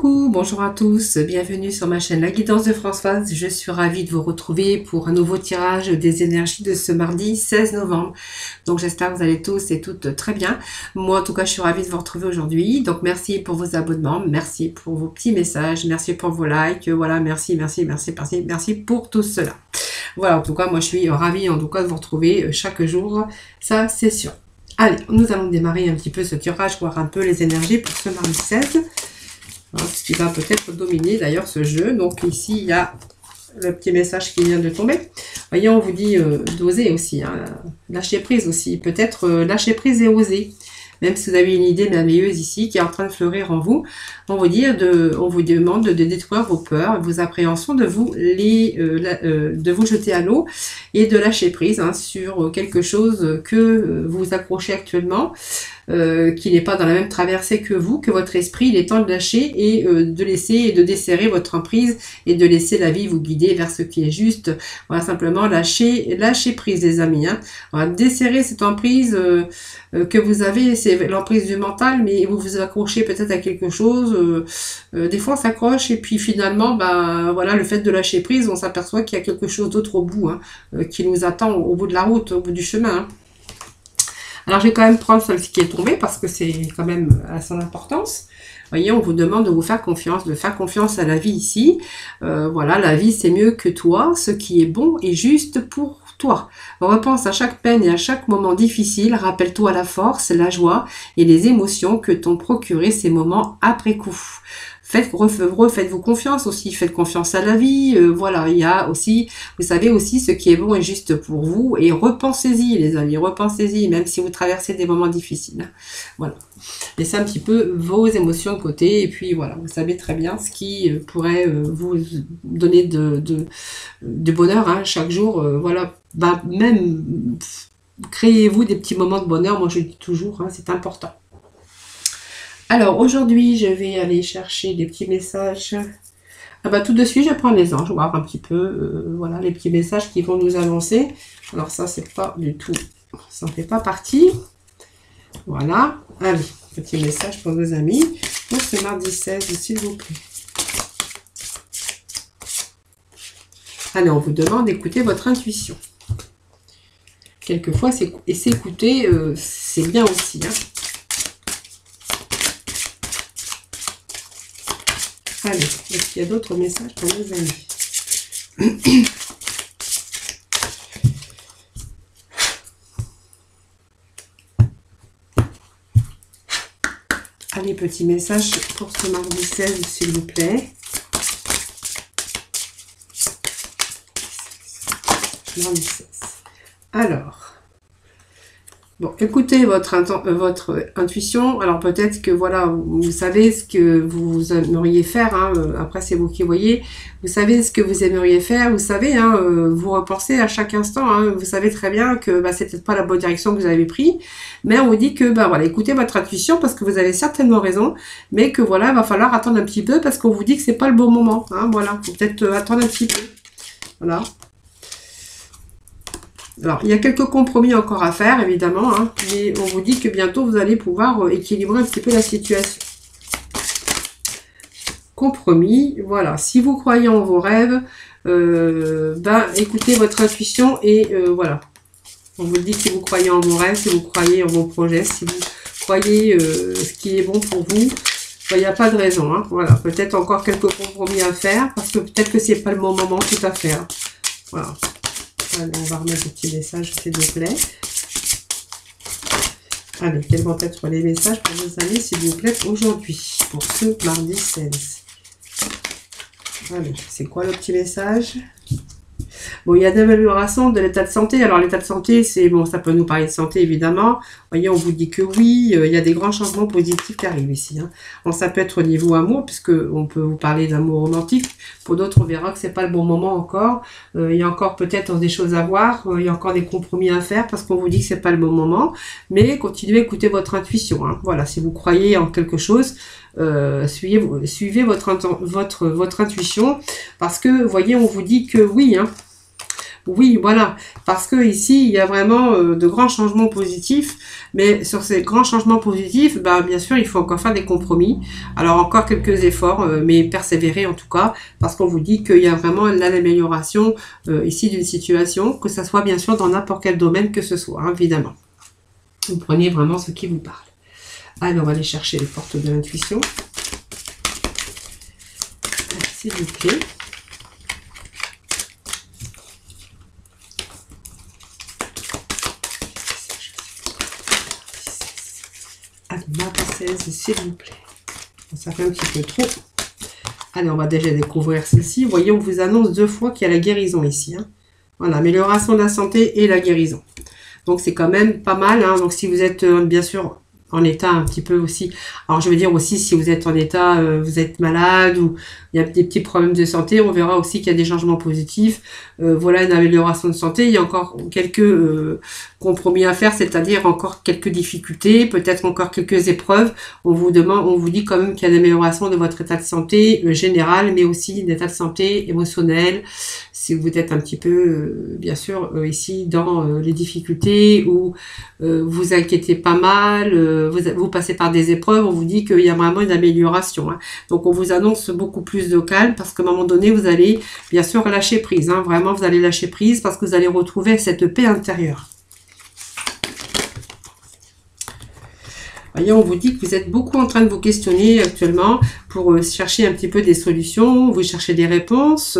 Coucou, bonjour à tous, bienvenue sur ma chaîne La Guidance de Françoise. Je suis ravie de vous retrouver pour un nouveau tirage des énergies de ce mardi 16 novembre. Donc j'espère que vous allez tous et toutes très bien. Moi en tout cas je suis ravie de vous retrouver aujourd'hui. Donc merci pour vos abonnements, merci pour vos petits messages, merci pour vos likes, voilà, merci pour tout cela. Voilà, en tout cas moi je suis ravie en tout cas de vous retrouver chaque jour, ça c'est sûr. Allez, nous allons démarrer un petit peu ce tirage, voir un peu les énergies pour ce mardi 16. Ce qui va peut-être dominer d'ailleurs ce jeu. Donc ici, il y a le petit message qui vient de tomber. Voyez, on vous dit d'oser aussi, hein, lâcher prise aussi. Peut-être lâcher prise et oser. Même si vous avez une idée merveilleuse ici qui est en train de fleurir en vous, on vous demande de détruire vos peurs, vos appréhensions, de vous jeter à l'eau et de lâcher prise sur quelque chose que vous accrochez actuellement, qui n'est pas dans la même traversée que vous, que votre esprit. Il est temps de lâcher et de laisser et de desserrer votre emprise et de laisser la vie vous guider vers ce qui est juste. Voilà, simplement lâcher prise, les amis. Voilà, desserrer cette emprise que vous avez, c'est l'emprise du mental, mais vous vous accrochez peut-être à quelque chose. Des fois on s'accroche et puis finalement, voilà, le fait de lâcher prise, on s'aperçoit qu'il y a quelque chose d'autre au bout, qui nous attend au bout de la route, au bout du chemin. Alors, je vais quand même prendre celle-ci qui est tombée parce que c'est quand même à son importance. Vous voyez, on vous demande de vous faire confiance, de faire confiance à la vie ici. Voilà, la vie, c'est mieux que toi. Ce qui est bon et juste pour toi. Repense à chaque peine et à chaque moment difficile. Rappelle-toi la force, la joie et les émotions que t'ont procuré ces moments après coup. Faites-vous confiance aussi, faites confiance à la vie, voilà, il y a aussi, vous savez aussi ce qui est bon et juste pour vous, et repensez-y les amis, repensez-y, même si vous traversez des moments difficiles, voilà. Laissez un petit peu vos émotions de côté, et puis voilà, vous savez très bien ce qui pourrait vous donner de bonheur chaque jour, voilà, même créez-vous des petits moments de bonheur, moi je dis toujours, c'est important. Alors, aujourd'hui, je vais aller chercher des petits messages. Tout de suite, je prends les anges, voir un petit peu, voilà, les petits messages qui vont nous annoncer. Alors, ça, c'est pas du tout, ça ne fait pas partie. Voilà. Allez, petit message pour nos amis. Pour ce mardi 16, s'il vous plaît. Allez, on vous demande d'écouter votre intuition. Quelquefois, s'écouter, c'est bien aussi, Allez, est-ce qu'il y a d'autres messages pour nos amis? Allez, petit message pour ce mardi 16, s'il vous plaît. Mardi 16. Alors... Bon, écoutez votre intuition. Alors peut-être que voilà, vous savez ce que vous aimeriez faire. Après, c'est vous qui voyez. Vous savez ce que vous aimeriez faire. Vous savez, vous repensez à chaque instant. Vous savez très bien que c'est peut-être pas la bonne direction que vous avez prise. Mais on vous dit que voilà, écoutez votre intuition parce que vous avez certainement raison. Mais que voilà, il va falloir attendre un petit peu parce qu'on vous dit que c'est pas le bon moment. Voilà, faut peut-être attendre un petit peu. Voilà. Alors, il y a quelques compromis encore à faire, évidemment, mais on vous dit que bientôt, vous allez pouvoir équilibrer un petit peu la situation. Compromis, voilà. Si vous croyez en vos rêves, écoutez votre intuition et voilà. On vous dit que si vous croyez en vos rêves, si vous croyez en vos projets, si vous croyez ce qui est bon pour vous, il n'y a pas de raison. Voilà, peut-être encore quelques compromis à faire, parce que peut-être que c'est pas le bon moment tout à fait. Voilà. Allez, on va remettre le petit message, s'il vous plaît. Allez, quels vont être les messages pour nos amis, s'il vous plaît, aujourd'hui, pour ce mardi 16. Allez, c'est quoi le petit message? Bon, il y a d'amélioration de l'état de santé. Alors, l'état de santé, c'est bon, ça peut nous parler de santé, évidemment. Vous voyez, on vous dit que oui, il y a des grands changements positifs qui arrivent ici. Bon, ça peut être au niveau amour, puisque on peut vous parler d'amour romantique. Pour d'autres, on verra que c'est pas le bon moment encore. Il y a encore peut-être des choses à voir. Il y a encore des compromis à faire, parce qu'on vous dit que c'est pas le bon moment. Mais continuez à écouter votre intuition. Voilà, si vous croyez en quelque chose, suivez votre intuition, parce que, vous voyez, on vous dit que oui, Oui, voilà, parce que ici, il y a vraiment de grands changements positifs, mais sur ces grands changements positifs, ben, bien sûr, il faut encore faire des compromis. Alors, encore quelques efforts, mais persévérer en tout cas, parce qu'on vous dit qu'il y a vraiment l'amélioration ici d'une situation, que ça soit bien sûr dans n'importe quel domaine que ce soit, hein, évidemment. Vous prenez vraiment ce qui vous parle. Alors, on va aller chercher les portes de l'intuition. S'il vous plaît. Allez, 16, s'il vous plaît. Ça fait un petit peu trop. Allez, on va déjà découvrir celle-ci. Vous voyez, on vous annonce 2 fois qu'il y a la guérison ici. Hein. Voilà, amélioration de la santé et la guérison. Donc, c'est quand même pas mal. Hein. Donc, si vous êtes, bien sûr, en état un petit peu aussi... Alors, je veux dire aussi, si vous êtes en état, vous êtes malade ou il y a des petits problèmes de santé, on verra aussi qu'il y a des changements positifs. Voilà, une amélioration de santé. Il y a encore quelques compromis à faire, c'est-à-dire encore quelques difficultés, peut-être encore quelques épreuves. On vous demande, on vous dit quand même qu'il y a une amélioration de votre état de santé général, mais aussi d'état de santé émotionnel. Si vous êtes un petit peu, bien sûr, ici dans les difficultés ou vous inquiétez pas mal, vous passez par des épreuves, on vous dit qu'il y a vraiment une amélioration. Hein. Donc, on vous annonce beaucoup plus de calme parce qu'à un moment donné, vous allez bien sûr lâcher prise. Hein. Vraiment, vous allez lâcher prise parce que vous allez retrouver cette paix intérieure. Voyez, on vous dit que vous êtes beaucoup en train de vous questionner actuellement pour chercher un petit peu des solutions, vous cherchez des réponses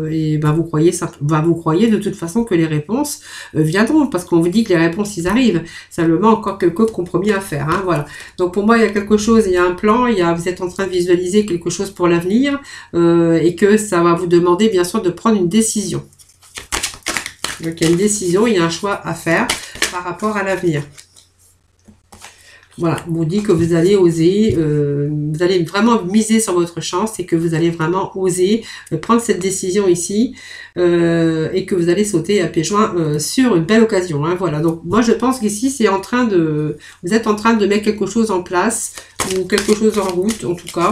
et ben vous croyez de toute façon que les réponses viendront parce qu'on vous dit que les réponses ils arrivent. Simplement encore quelques compromis à faire. Hein, voilà. Donc pour moi il y a quelque chose, il y a un plan, vous êtes en train de visualiser quelque chose pour l'avenir et que ça va vous demander bien sûr de prendre une décision. Donc il y a une décision, il y a un choix à faire par rapport à l'avenir. Voilà, on vous dit que vous allez oser, vous allez vraiment miser sur votre chance et que vous allez vraiment oser prendre cette décision ici et que vous allez sauter à pieds joints sur une belle occasion. Hein, voilà, donc moi je pense qu'ici c'est en train de, vous êtes en train de mettre quelque chose en place ou quelque chose en route en tout cas.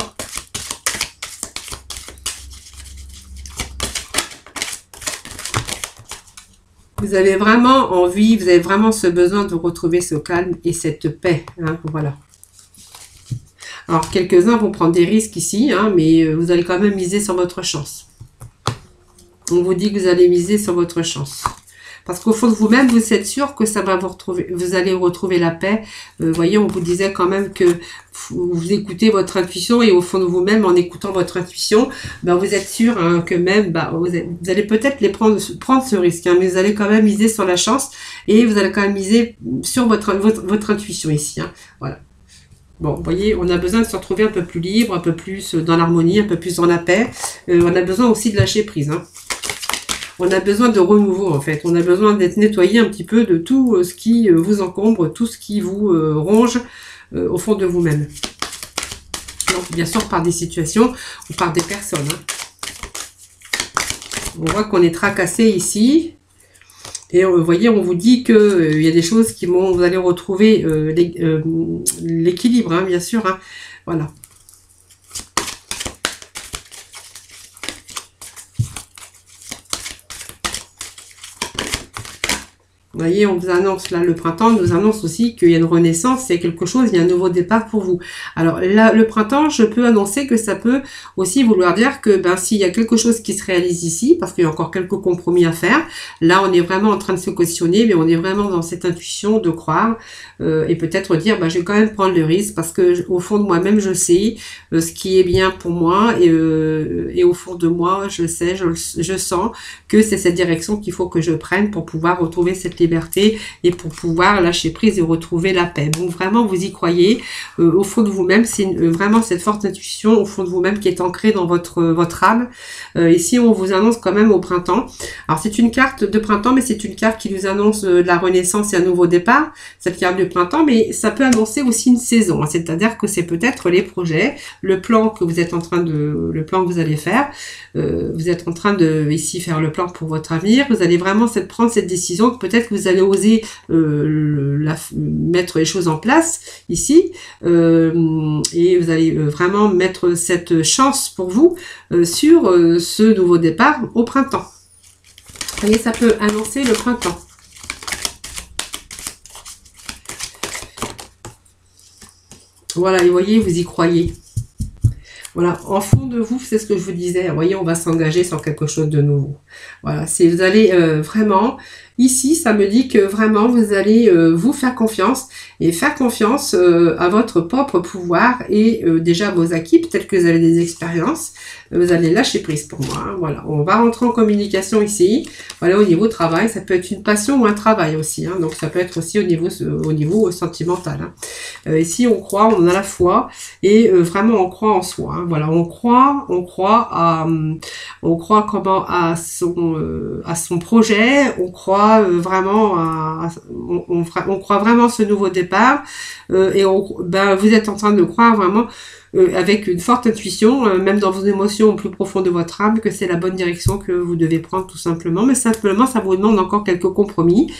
Vous avez vraiment envie, vous avez vraiment ce besoin de retrouver ce calme et cette paix. Hein, voilà. Alors, quelques-uns vont prendre des risques ici, hein, mais vous allez quand même miser sur votre chance. On vous dit que vous allez miser sur votre chance. Parce qu'au fond de vous-même, vous êtes sûr que ça va vous retrouver, vous allez retrouver la paix. Vous voyez, on vous disait quand même que vous écoutez votre intuition et au fond de vous-même, en écoutant votre intuition, ben vous êtes sûr hein, que même, ben, vous allez peut-être prendre ce risque, hein, mais vous allez quand même miser sur la chance et vous allez quand même miser sur votre intuition ici. Hein, voilà. Bon, vous voyez, on a besoin de se retrouver un peu plus libre, un peu plus dans l'harmonie, un peu plus dans la paix. On a besoin aussi de lâcher prise. Hein. On a besoin de renouveau en fait, on a besoin d'être nettoyé un petit peu de tout ce qui vous encombre, tout ce qui vous ronge au fond de vous-même. Donc bien sûr par des situations ou par des personnes. Hein. On voit qu'on est tracassé ici. Et vous voyez, on vous dit qu'il y a des choses qui vont, vous allez retrouver l'équilibre, hein, bien sûr. Hein. Voilà. Vous voyez, on vous annonce là le printemps, on nous annonce aussi qu'il y a une renaissance, c'est quelque chose, il y a un nouveau départ pour vous. Alors là, le printemps, je peux annoncer que ça peut aussi vouloir dire que ben s'il y a quelque chose qui se réalise ici, parce qu'il y a encore quelques compromis à faire, là on est vraiment en train de se questionner, mais on est vraiment dans cette intuition de croire et peut-être dire ben, je vais quand même prendre le risque parce que au fond de moi-même je sais ce qui est bien pour moi et au fond de moi je sais, je sens que c'est cette direction qu'il faut que je prenne pour pouvoir retrouver cette liberté et pour pouvoir lâcher prise et retrouver la paix. Donc vraiment vous y croyez au fond de vous-même, c'est vraiment cette forte intuition au fond de vous-même qui est ancrée dans votre âme. Ici on vous annonce quand même au printemps. Alors c'est une carte de printemps mais c'est une carte qui nous annonce de la renaissance et un nouveau départ, cette carte du printemps, mais ça peut annoncer aussi une saison, c'est-à-dire que c'est peut-être les projets, le plan que vous êtes en train de, le plan que vous allez faire, vous êtes en train de ici faire le plan pour votre avenir, vous allez vraiment prendre cette décision, peut-être que vous allez oser mettre les choses en place ici, et vous allez vraiment mettre cette chance pour vous sur ce nouveau départ au printemps. Vous voyez, ça peut annoncer le printemps. Voilà, et vous voyez, vous y croyez. Voilà, en fond de vous, c'est ce que je vous disais. Vous voyez, on va s'engager sur quelque chose de nouveau. Voilà, si vous allez vraiment... Ici, ça me dit que vraiment, vous allez vous faire confiance et faire confiance à votre propre pouvoir et déjà vos acquis. Peut-être que vous avez des expériences. Vous allez lâcher prise pour moi. Hein, voilà, on va rentrer en communication ici. Voilà, au niveau travail, ça peut être une passion ou un travail aussi. Hein, donc, ça peut être aussi au niveau sentimental. Hein. Ici, on croit, on a la foi et vraiment, on croit en soi. Hein, voilà, on croit comment à son projet. On croit vraiment on croit vraiment ce nouveau départ et vous êtes en train de croire vraiment avec une forte intuition, même dans vos émotions au plus profond de votre âme, que c'est la bonne direction que vous devez prendre tout simplement. Mais simplement, ça vous demande encore quelques compromis,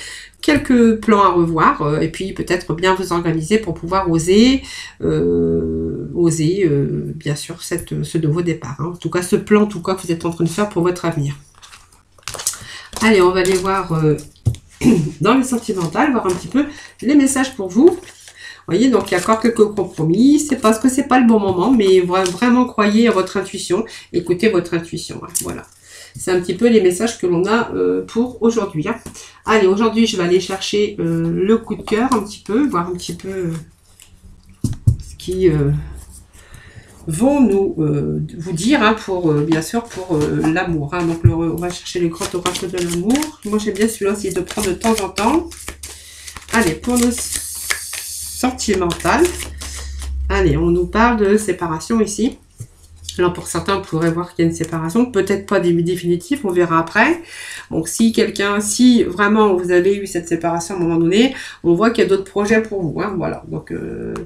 quelques plans à revoir, et puis peut-être bien vous organiser pour pouvoir oser bien sûr, ce nouveau départ. Hein. En tout cas, ce plan, en tout cas, que vous êtes en train de faire pour votre avenir. Allez, on va aller voir dans le sentimental, voir un petit peu les messages pour vous. Vous voyez, donc il y a encore quelques compromis. C'est parce que c'est pas le bon moment, mais vraiment croyez à votre intuition. Écoutez votre intuition. Hein, voilà. C'est un petit peu les messages que l'on a pour aujourd'hui. Hein. Allez, aujourd'hui, je vais aller chercher le coup de cœur un petit peu, voir un petit peu ce qui vont vous dire, hein, bien sûr, pour l'amour. Hein. Donc, on va chercher le grand oracle de l'amour. Moi, j'aime bien celui-là, c'est de prendre de temps en temps. Allez, pour le sentimental. Allez, on nous parle de séparation ici. Alors, pour certains, on pourrait voir qu'il y a une séparation, peut-être pas définitive, on verra après. Donc, si vraiment vous avez eu cette séparation à un moment donné, on voit qu'il y a d'autres projets pour vous. Hein, voilà, donc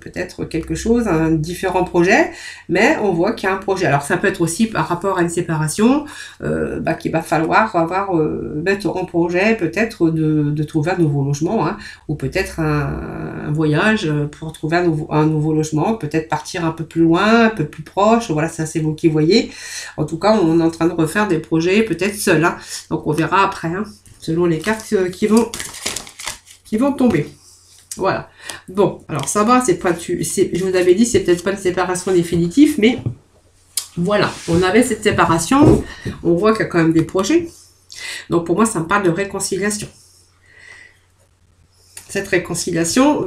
peut-être quelque chose, un différent projet, mais on voit qu'il y a un projet. Alors, ça peut être aussi par rapport à une séparation, qu'il va falloir mettre en projet, peut-être de trouver un nouveau logement, hein, ou peut-être un voyage pour trouver un nouveau logement, peut-être partir un peu plus loin, un peu plus proche. Voilà, ça c'est vous qui voyez. En tout cas, on est en train de refaire des projets peut-être seuls. Hein. Donc, on verra après, hein, selon les cartes qui vont tomber. Voilà. Bon, alors ça va, je vous avais dit, c'est peut-être pas une séparation définitive, mais voilà, on avait cette séparation. On voit qu'il y a quand même des projets. Donc, pour moi, ça me parle de réconciliation. Cette réconciliation,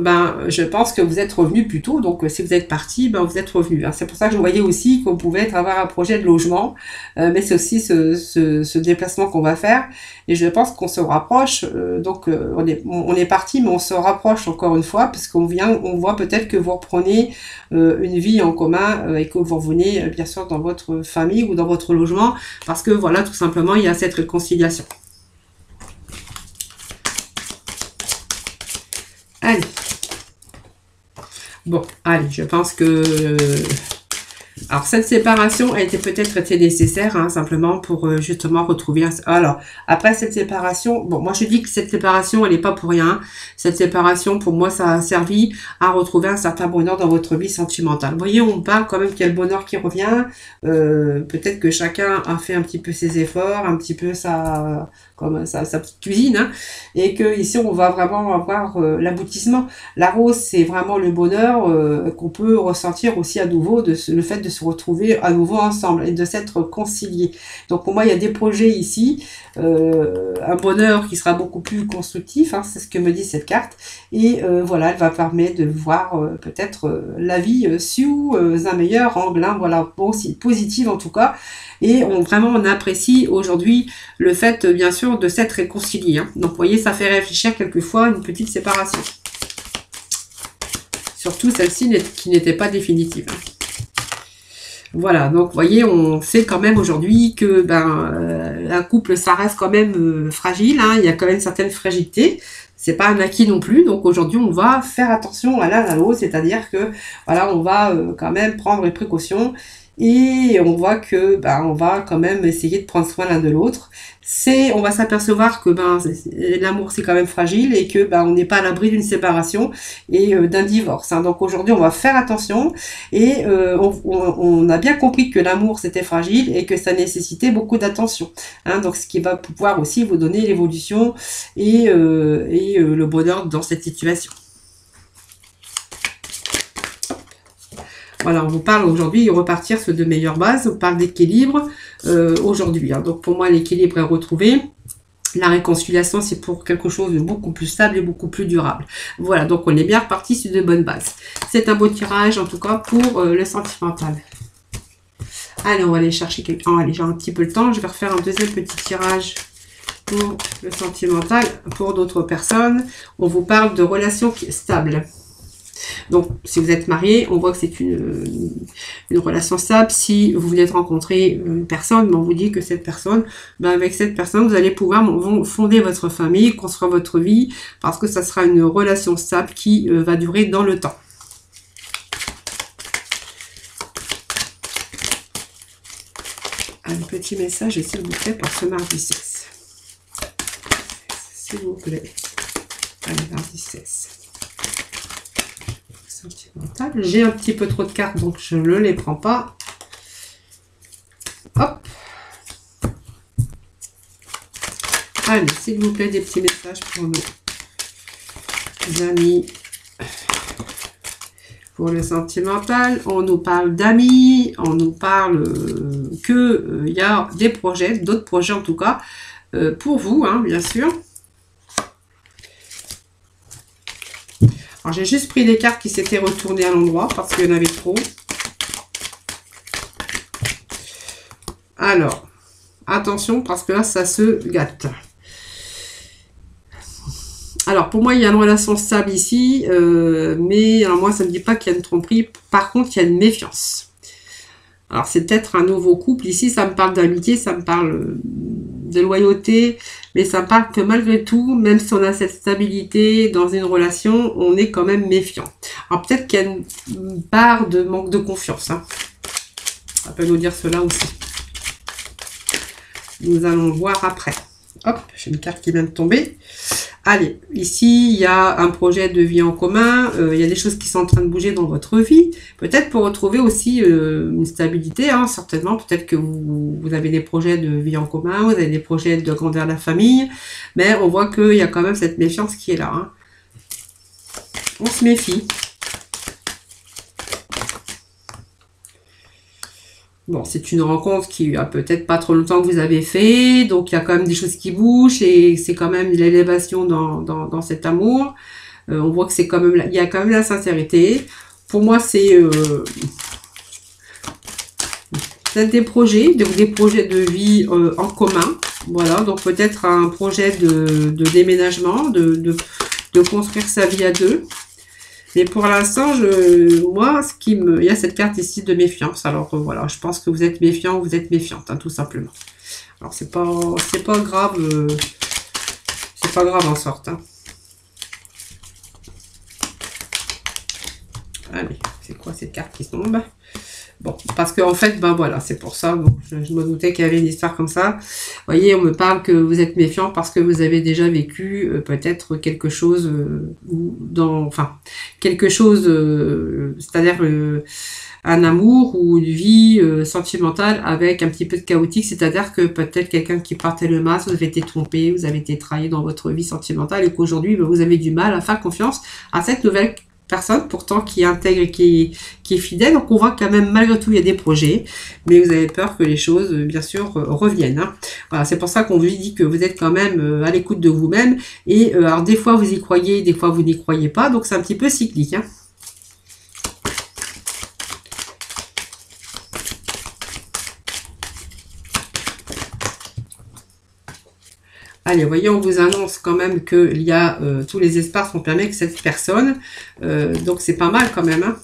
je pense que vous êtes revenu plus tôt. Donc, si vous êtes parti, vous êtes revenu. C'est pour ça que je voyais aussi qu'on pouvait avoir un projet de logement. Mais c'est aussi ce déplacement qu'on va faire. Et je pense qu'on se rapproche. On est parti, mais on se rapproche encore une fois. Parce on voit peut-être que vous reprenez une vie en commun et que vous revenez, bien sûr, dans votre famille ou dans votre logement. Parce que, voilà, tout simplement, il y a cette réconciliation. Allez. Bon, allez, je pense que... Alors, cette séparation a peut-être été nécessaire, hein, simplement pour justement retrouver... Alors, après cette séparation... Bon, moi, je dis que cette séparation, elle n'est pas pour rien. Cette séparation, pour moi, ça a servi à retrouver un certain bonheur dans votre vie sentimentale. Vous voyez, on parle quand même qu'il y a le bonheur qui revient. Peut-être que chacun a fait un petit peu ses efforts, un petit peu sa petite cuisine, hein, et que ici on va vraiment avoir l'aboutissement. La rose, c'est vraiment le bonheur qu'on peut ressentir aussi à nouveau, le fait de se retrouver à nouveau ensemble et de s'être conciliés. Donc pour moi, il y a des projets ici, un bonheur qui sera beaucoup plus constructif, hein, c'est ce que me dit cette carte, et voilà, elle va permettre de voir peut-être la vie sous un meilleur angle, hein, voilà, positive en tout cas. Et on apprécie aujourd'hui le fait, bien sûr, de s'être réconcilié. Hein. Donc, vous voyez, ça fait réfléchir quelquefois à une petite séparation. Surtout celle-ci qui n'était pas définitive. Voilà, donc, vous voyez, on sait quand même aujourd'hui que un couple, ça reste quand même fragile. Hein. Il y a quand même une certaine fragilité. C'est pas un acquis non plus. Donc, aujourd'hui, on va faire attention à l'un à l'autre. C'est-à-dire que, voilà, on va quand même prendre les précautions. Et on voit que on va quand même essayer de prendre soin l'un de l'autre. On va s'apercevoir que l'amour c'est quand même fragile et que on n'est pas à l'abri d'une séparation et d'un divorce. Hein. Donc aujourd'hui on va faire attention et on a bien compris que l'amour c'était fragile et que ça nécessitait beaucoup d'attention. Hein. Donc ce qui va pouvoir aussi vous donner l'évolution et le bonheur dans cette situation. Voilà, on vous parle aujourd'hui, repartir sur de meilleures bases, on parle d'équilibre aujourd'hui. Hein. Donc pour moi, l'équilibre est retrouvé. La réconciliation, c'est pour quelque chose de beaucoup plus stable et beaucoup plus durable. Voilà, donc on est bien reparti sur de bonnes bases. C'est un beau tirage, en tout cas, pour le sentimental. Allez, on va aller chercher quelqu'un. Allez, j'ai un petit peu le temps. Je vais refaire un deuxième petit tirage pour le sentimental. Pour d'autres personnes, on vous parle de relations stables. Donc, si vous êtes marié, on voit que c'est une relation stable. Si vous venez de rencontrer une personne, on vous dit que cette personne, avec cette personne, vous allez pouvoir fonder votre famille, construire votre vie, parce que ça sera une relation stable qui va durer dans le temps. Un petit message, s'il vous plaît, pour ce mardi 16. S'il vous plaît. Allez, mardi 16. Sentimental. J'ai un petit peu trop de cartes, donc je ne les prends pas. Hop. Allez, s'il vous plaît, des petits messages pour nos amis. Pour le sentimental, on nous parle d'amis, on nous parle que il y a des projets, d'autres projets en tout cas, pour vous, hein, bien sûr. Alors, j'ai juste pris des cartes qui s'étaient retournées à l'endroit parce qu'il y en avait trop. Alors, attention parce que là, ça se gâte. Alors, pour moi, il y a une relation stable ici, mais alors moi, ça ne me dit pas qu'il y a une tromperie. Par contre, il y a une méfiance. Alors, c'est peut-être un nouveau couple. Ici, ça me parle d'amitié, ça me parle de loyauté, mais ça me parle que malgré tout, même si on a cette stabilité dans une relation, on est quand même méfiant. Alors, peut-être qu'il y a une part de manque de confiance. Hein. Ça peut nous dire cela aussi. Nous allons voir après. Hop, j'ai une carte qui vient de tomber. Allez, ici, il y a un projet de vie en commun, il y a des choses qui sont en train de bouger dans votre vie, peut-être pour retrouver aussi une stabilité, hein, certainement, peut-être que vous avez des projets de vie en commun, vous avez des projets de grandir la famille, mais on voit qu'il y a quand même cette méfiance qui est là. Hein. On se méfie. Bon, c'est une rencontre qui a peut-être pas trop longtemps que vous avez fait, donc il y a quand même des choses qui bougent et c'est quand même l'élévation dans cet amour. On voit que c'est quand même, il y a quand même la sincérité. Pour moi, c'est peut-être des projets de vie en commun. Voilà, donc peut-être un projet de déménagement, de construire sa vie à deux. Mais pour l'instant, moi, il y a cette carte ici de méfiance. Alors voilà, je pense que vous êtes méfiant ou vous êtes méfiante, hein, tout simplement. Alors c'est pas grave, c'est pas grave en sorte. Hein. Allez, c'est quoi cette carte qui tombe? Bon, parce qu'en fait, voilà, c'est pour ça, bon, je me doutais qu'il y avait une histoire comme ça. Vous voyez, on me parle que vous êtes méfiant parce que vous avez déjà vécu peut-être quelque chose, quelque chose, c'est-à-dire un amour ou une vie sentimentale avec un petit peu de chaotique, c'est-à-dire que peut-être quelqu'un qui partait le masque, vous avez été trompé, vous avez été trahi dans votre vie sentimentale et qu'aujourd'hui, vous avez du mal à faire confiance à cette nouvelle personne pourtant qui intègre et qui est fidèle. Donc on voit quand même malgré tout il y a des projets, mais vous avez peur que les choses bien sûr reviennent. Hein. Voilà, c'est pour ça qu'on vous dit que vous êtes quand même à l'écoute de vous-même et alors des fois vous y croyez, des fois vous n'y croyez pas, donc c'est un petit peu cyclique. Hein. Allez, vous voyez, on vous annonce quand même qu'il y a tous les espaces qu'on permet que cette personne. Donc, c'est pas mal quand même. Hein.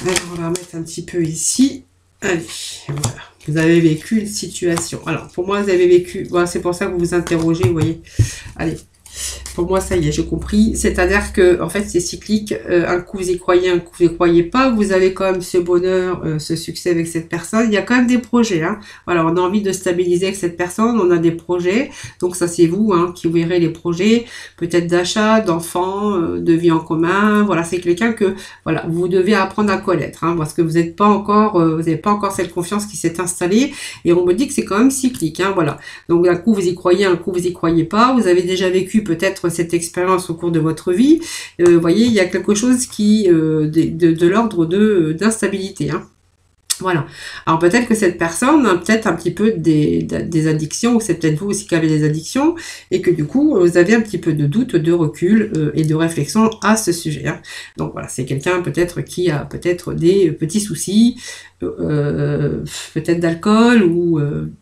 Alors, on va remettre un petit peu ici. Allez, voilà. Vous avez vécu une situation. Alors, pour moi, vous avez vécu... Voilà, c'est pour ça que vous vous interrogez, vous voyez. Allez. pour moi, ça y est, j'ai compris. C'est-à-dire que, en fait, c'est cyclique. Un coup, vous y croyez, un coup, vous y croyez pas. Vous avez quand même ce bonheur, ce succès avec cette personne. Il y a quand même des projets, hein. Voilà, on a envie de stabiliser avec cette personne. On a des projets. Donc, ça, c'est vous, hein, qui verrez les projets. Peut-être d'achat, d'enfants, de vie en commun. Voilà, c'est quelqu'un que, voilà, vous devez apprendre à connaître, hein, parce que vous n'êtes pas encore, vous n'avez pas encore cette confiance qui s'est installée. Et on me dit que c'est quand même cyclique, hein, voilà. Donc, un coup, vous y croyez, un coup, vous y croyez pas. Vous avez déjà vécu peut-être cette expérience au cours de votre vie. Vous voyez, il y a quelque chose qui de l'ordre d'instabilité, hein. Voilà. Alors peut-être que cette personne a peut-être un petit peu des addictions, ou c'est peut-être vous aussi qui avez des addictions, et que du coup, vous avez un petit peu de doute, de recul et de réflexion à ce sujet, hein. Donc voilà, c'est quelqu'un peut-être qui a peut-être des petits soucis, peut-être d'alcool ou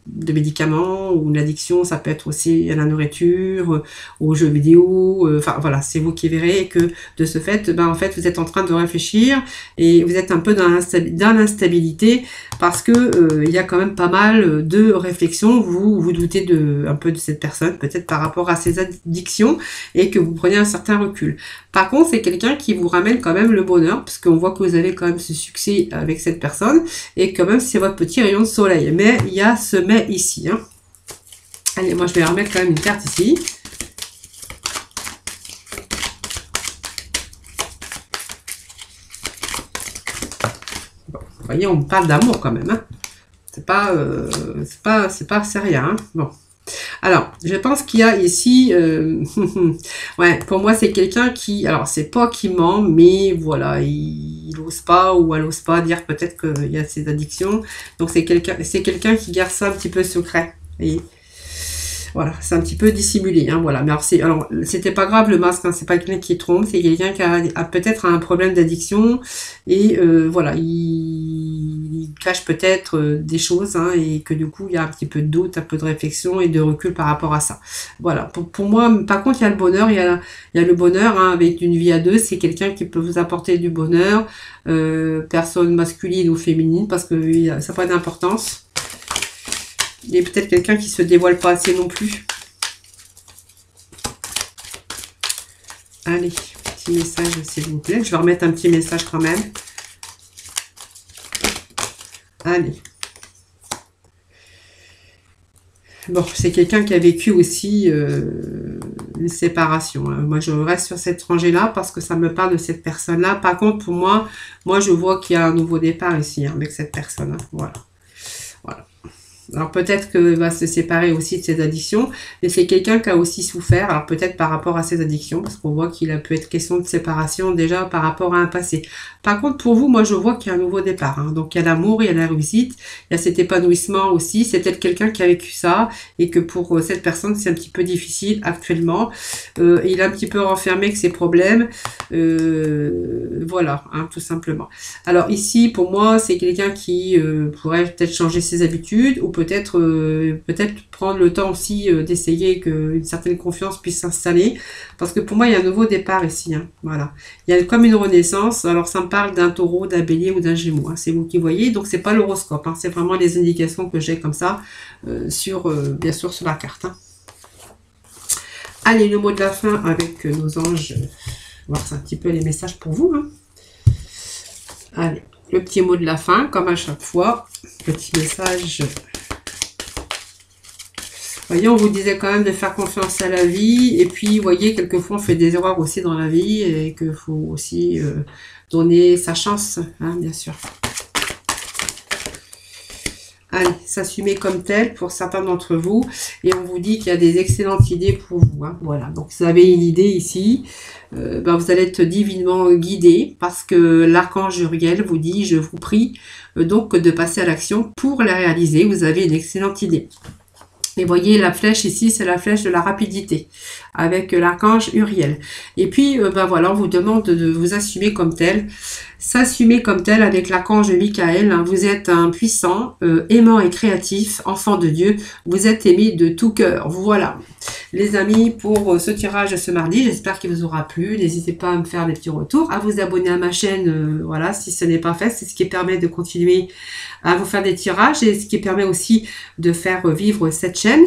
de médicaments, ou une addiction, ça peut être aussi à la nourriture, aux jeux vidéo, enfin voilà, c'est vous qui verrez que de ce fait, ben en fait, vous êtes en train de réfléchir et vous êtes un peu dans l'instabilité parce que il y a quand même pas mal de réflexions. Vous vous doutez un peu de cette personne, peut-être par rapport à ses addictions, et que vous prenez un certain recul. Par contre, c'est quelqu'un qui vous ramène quand même le bonheur, parce qu'on voit que vous avez quand même ce succès avec cette personne, et quand même c'est votre petit rayon de soleil. Mais il y a ce mais ici, hein. Allez, moi je vais remettre quand même une carte ici. Vous voyez, on me parle d'amour quand même, hein. C'est pas rien, hein. Bon. Alors, je pense qu'il y a ici, ouais, pour moi, c'est quelqu'un qui, alors, c'est pas qui ment, mais voilà, il n'ose pas ou elle n'ose pas dire peut-être qu'il y a ses addictions. Donc, c'est quelqu'un qui garde ça un petit peu secret. Vous voyez. Voilà, c'est un petit peu dissimulé, hein, voilà. Mais alors, c'était pas grave le masque, hein, c'est pas quelqu'un qui trompe, c'est quelqu'un qui a peut-être un problème d'addiction et voilà, il cache peut-être des choses, hein, et que du coup il y a un petit peu de doute, un peu de réflexion et de recul par rapport à ça. Voilà, pour moi, par contre, il y a le bonheur, il y a le bonheur, hein, avec une vie à deux, c'est quelqu'un qui peut vous apporter du bonheur, personne masculine ou féminine, parce que ça n'a pas d'importance. Il est peut-être quelqu'un qui se dévoile pas assez non plus. Allez, petit message s'il vous plaît. Je vais remettre un petit message quand même. Allez. Bon, c'est quelqu'un qui a vécu aussi une séparation, hein. Moi, je reste sur cette rangée-là parce que ça me parle de cette personne-là. Par contre, pour moi, je vois qu'il y a un nouveau départ ici, hein, avec cette personne, hein. Voilà. Voilà. Alors peut-être qu'il va se séparer aussi de ses addictions, mais c'est quelqu'un qui a aussi souffert, alors peut-être par rapport à ses addictions, parce qu'on voit qu'il a pu être question de séparation déjà par rapport à un passé. Par contre, pour vous, moi je vois qu'il y a un nouveau départ, hein. Donc il y a l'amour, il y a la réussite, il y a cet épanouissement aussi, c'est peut-être quelqu'un qui a vécu ça, et que pour cette personne c'est un petit peu difficile actuellement. Il est un petit peu renfermé avec ses problèmes, voilà, hein, tout simplement. Alors ici, pour moi, c'est quelqu'un qui pourrait peut-être changer ses habitudes, ou peut-être prendre le temps aussi d'essayer qu'une certaine confiance puisse s'installer, parce que pour moi il y a un nouveau départ ici, hein. Voilà, il y a comme une renaissance. Alors ça me parle d'un taureau, d'un bélier ou d'un gémeau, hein. C'est vous qui voyez, donc c'est pas l'horoscope, hein. C'est vraiment les indications que j'ai comme ça bien sûr sur la carte, hein. Allez, le mot de la fin avec nos anges, voir c'est un petit peu les messages pour vous, hein. Allez, le petit mot de la fin comme à chaque fois, petit message. Voyez, on vous disait quand même de faire confiance à la vie. Et puis, vous voyez, quelquefois, on fait des erreurs aussi dans la vie. Et qu'il faut aussi donner sa chance, hein, bien sûr. Allez, s'assumer comme tel pour certains d'entre vous. Et on vous dit qu'il y a des excellentes idées pour vous, hein. Voilà, donc vous avez une idée ici. Vous allez être divinement guidé parce que l'archange Uriel vous dit, je vous prie donc de passer à l'action pour la réaliser. Vous avez une excellente idée. Et voyez, la flèche ici, c'est la flèche de la rapidité, avec l'archange Uriel. Et puis, voilà, on vous demande de vous assumer comme tel. S'assumer comme tel avec l'archange Michael, hein. Vous êtes un puissant, aimant et créatif, enfant de Dieu. Vous êtes aimé de tout cœur. Voilà. Les amis, pour ce tirage de ce mardi, j'espère qu'il vous aura plu. N'hésitez pas à me faire des petits retours, à vous abonner à ma chaîne, voilà, si ce n'est pas fait. C'est ce qui permet de continuer à vous faire des tirages et ce qui permet aussi de faire vivre cette chaîne.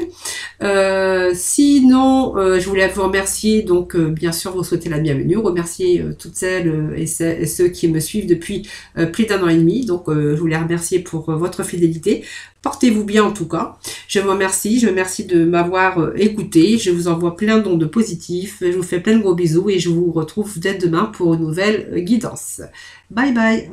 Sinon, je voulais vous remercier, donc bien sûr vous souhaiter la bienvenue, remercier toutes celles et ceux qui me suivent depuis plus d'1 an et demi. Donc je voulais remercier pour votre fidélité. Portez-vous bien en tout cas. Je vous remercie de m'avoir écouté. Je vous envoie plein d'ondes positifs. Je vous fais plein de gros bisous et je vous retrouve dès demain pour une nouvelle guidance. Bye bye.